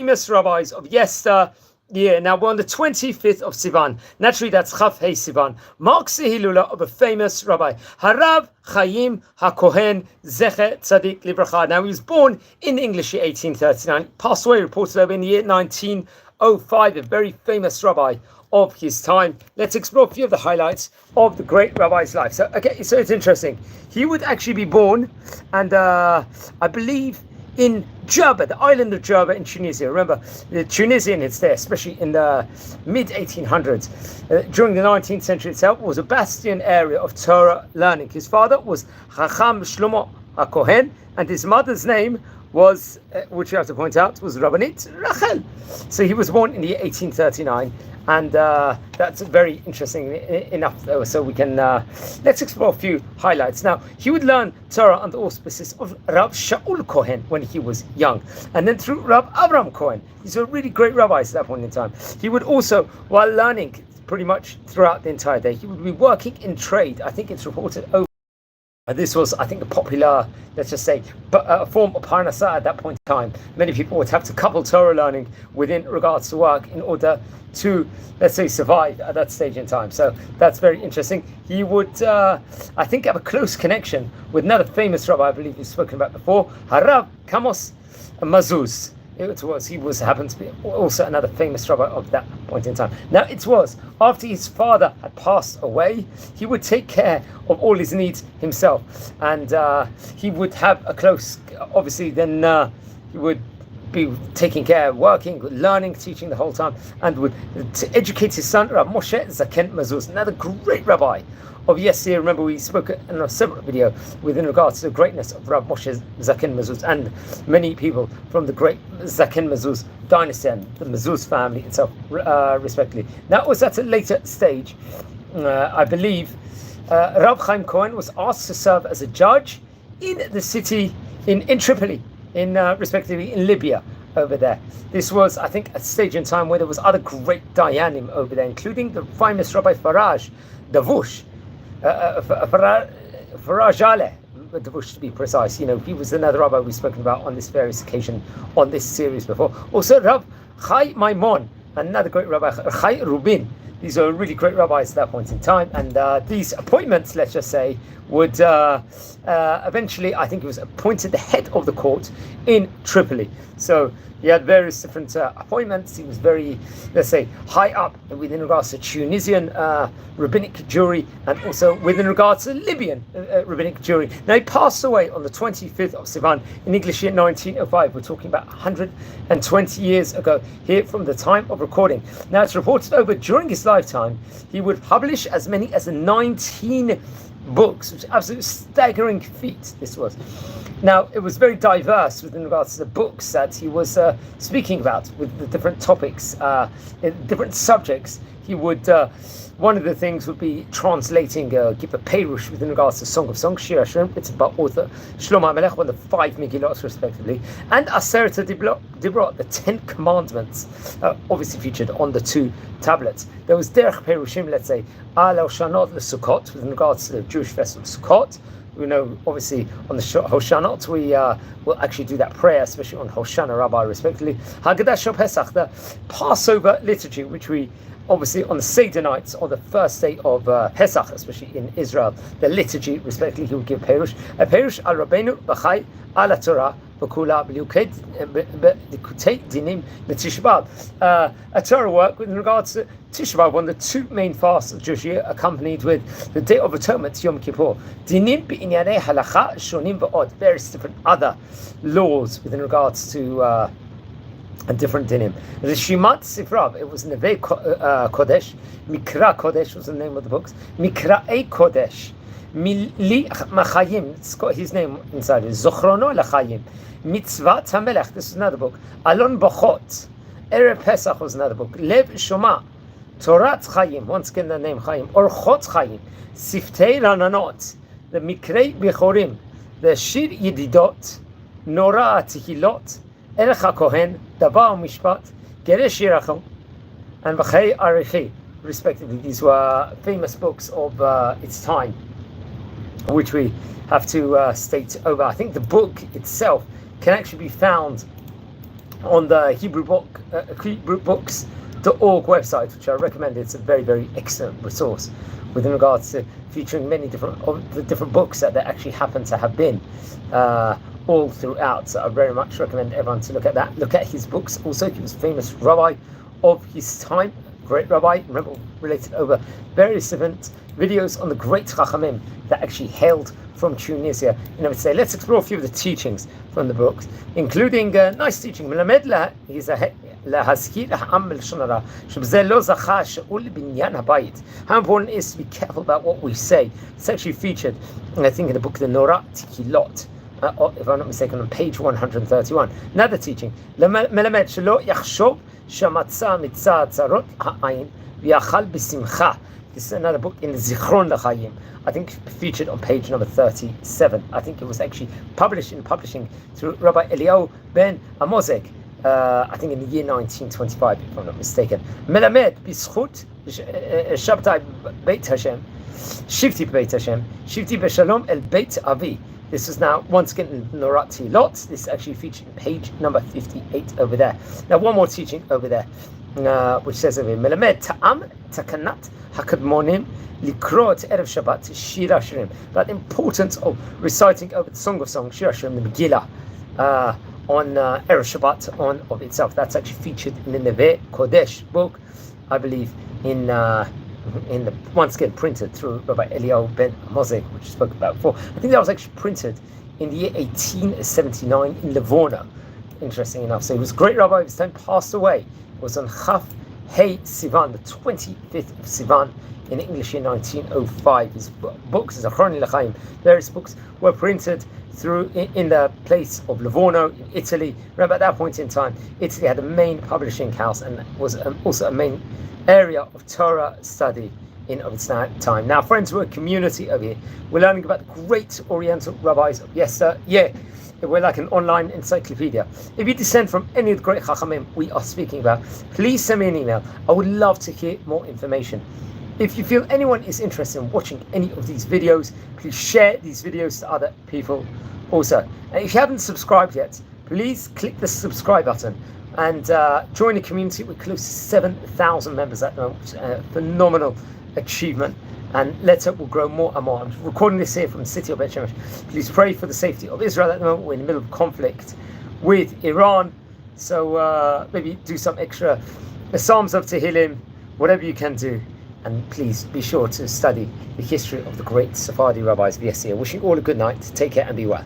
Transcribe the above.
famous rabbis of yester. Yeah, now we're on the 25th of Sivan. Naturally, that's Chaf Hey Sivan. Marks the Hilula of a famous rabbi, Rabbi Chaim HaCohen Z'tl Livracha. Now, he was born in English year 1839, passed away, reported over in the year 1905, a very famous rabbi of his time. Let's explore a few of the highlights of the great rabbi's life. So it's interesting. He would actually be born, and I believe, in Jerba, the island of Jerba in Tunisia. Remember, the Tunisian, it's there, especially in the mid-1800s. During the 19th century itself, it was a bastion area of Torah learning. His father was Chacham Shlomo HaKohen, and his mother's name was, which you have to point out, was Rabbanit Rachel. So he was born in the year 1839, and that's very interesting enough, though, so we can let's explore a few highlights. Now, he would learn Torah under auspices of Rab Shaul Cohen when he was young, and then through Rab Avram Cohen. These were really great rabbis at that point in time. He would also, while learning pretty much throughout the entire day, he would be working in trade. I think it's reported over. This was, I think, a popular, let's just say, a form of parnasah at that point in time. Many people would have to couple Torah learning within regards to work in order to, let's say, survive at that stage in time. So that's very interesting. He would, I think, have a close connection with another famous rabbi I believe you've spoken about before, Harav Kamos Mazuz. He happened to be also another famous rabbi of that point in time. Now, it was after his father had passed away, he would take care of all his needs himself, and he would have a close, obviously then he would be taking care, working, learning, teaching the whole time, and would educate his son, Rav Moshe Zaken Mazuz, another great rabbi of yesterday. Remember, we spoke in a separate video within regards to the greatness of Rav Moshe Zaken Mazuz and many people from the great Zaken Mazuz dynasty and the Mazuz family itself, respectively. Now, it was at a later stage, I believe, Rabbi Chaim HaCohen was asked to serve as a judge in the city in Tripoli, respectively in Libya over there. This was, I think, a stage in time where there was other great Dayanim over there, including the famous Rabbi Faraj Davush, Farajale Davush to be precise. You know, he was another rabbi we've spoken about on this various occasion on this series before. Also, Rav Chai Maimon, another great rabbi, Chai Rubin. These are really great rabbis at that point in time, and these appointments, let's just say, would eventually, I think he was appointed the head of the court in Tripoli. So he had various different appointments. He was very, let's say, high up within regards to Tunisian rabbinic jury, and also within regards to Libyan rabbinic jury. Now, he passed away on the 25th of Sivan in English year 1905. We're talking about 120 years ago here from the time of recording. Now, it's reported over during his lifetime, he would publish as many as 19 books, which is an absolute staggering feat this was. Now, it was very diverse with regards to the books that he was speaking about, with the different topics, different subjects. He would, one of the things would be translating, give a Perush with regards to Song of Songs, Shir Hashem, it's about author Shlomo HaMelech, one of the 5 Megillot respectively, and Aseret Dibrot, the 10 Commandments, obviously featured on the 2 tablets. There was Derech Perushim, let's say, Al Hoshanot LeSukkot, with regards to the Jewish festival Sukkot. We know, obviously, on the Hoshanot, we will actually do that prayer, especially on Hoshana Rabbah, respectively. Haggadah Shel Pesach, the Passover liturgy, which we obviously on the Seder nights, or the first day of Pesach, especially in Israel, the liturgy, respectively, he would give Perush. A Perush al Rabbeinu B'chai al Torah B'kula B'likutei Dinim L'Tishbav. A Torah work with regards to Tishbav, one of the 2 main fasts of the Jewish year, accompanied with the Day of Atonement, Yom Kippur. Dinim B'inyanei Halacha Shonim B'od, various different other laws with regards to and different dinim. Rishimat Sifrav, it was Neve Kodesh, Mikra Kodesh was the name of the books, Mikra'ei Kodesh, Mili Machayim, it's got his name inside it, Zochrono Lachayim, Mitzvat HaMelech, this is another book, Alon Bochot, Erev Pesach was another book, Lev Shoma, Torat Chayim, once again the name Chayim, Orchot Chayim, Siftei Rananot, the Mikrei Bechorim, the Shir Yedidot, Nora Tehilot, Erech HaKohen, Davar Mishpat, Geresh Yirachon, and V'chei Arichi, respectively. These were famous books of its time, which we have to state over. I think the book itself can actually be found on the HebrewBooks.org website, which I recommend. It's a very, very excellent resource within regards to featuring many different of the different books that there actually happen to have been all throughout. So I very much recommend everyone to look at that. Look at his books. Also, he was a famous rabbi of his time, great rabbi. Remember, related over various different videos on the great Chachamim that actually hailed from Tunisia. And I would say, let's explore a few of the teachings from the books, including nice teaching. How important it is to be careful about what we say. It's actually featured, I think, in the book The Norah Tikilot, if I'm not mistaken, on page 131. Another teaching, this is another book in the Zichron L'Chaim, I think featured on page number 37. I think it was actually published in publishing through Rabbi Eliyahu ben Amozek, I think in the year 1925, if I'm not mistaken. Melamed b'zchut shabtai beit Hashem, shivti beit Hashem, shivti b'shalom el beit avi. This is now once again in Norah Tikilot. This is actually featured in page number 58 over there. Now one more teaching over there, which says over here, Melamed ta'am takanat hakadmonim likrot erev Shabbat shir hashirim. About the importance of reciting over the Song of Songs, Shir Hashirim, the Megillah, on erev Shabbat on of itself. That's actually featured in the Neve Kodesh book, I believe, in the once again printed through Rabbi Eliyahu ben Amozek, which I spoke about before. I think that was actually printed in the year 1879 in Livorno. Interesting enough. So he was a great rabbi of his time, passed away. It was on Chaf Hey Sivan, the 25th of Sivan, in English in 1905. His books, his Achron L'Chaim, various books were printed through in the place of Livorno in Italy. Remember, at that point in time, Italy had a main publishing house and was also a main area of Torah study in of its time. Now, friends, we're a community over here. We're learning about the great Oriental rabbis of yesterday. Yeah, we're like an online encyclopedia. If you descend from any of the great Chachamim we are speaking about, please send me an email. I would love to hear more information. If you feel anyone is interested in watching any of these videos, please share these videos to other people also. And if you haven't subscribed yet, please click the subscribe button and join a community with close to 7,000 members at the moment, which is a phenomenal achievement. And let's hope we'll grow more and more. I'm recording this here from the city of Bet Shemesh. Please pray for the safety of Israel at the moment. We're in the middle of conflict with Iran. So maybe do some extra Psalms of Tehillim, whatever you can do. And please be sure to study the history of the great Sephardi rabbis of yesteryear. Wishing you all a good night. Take care and be well.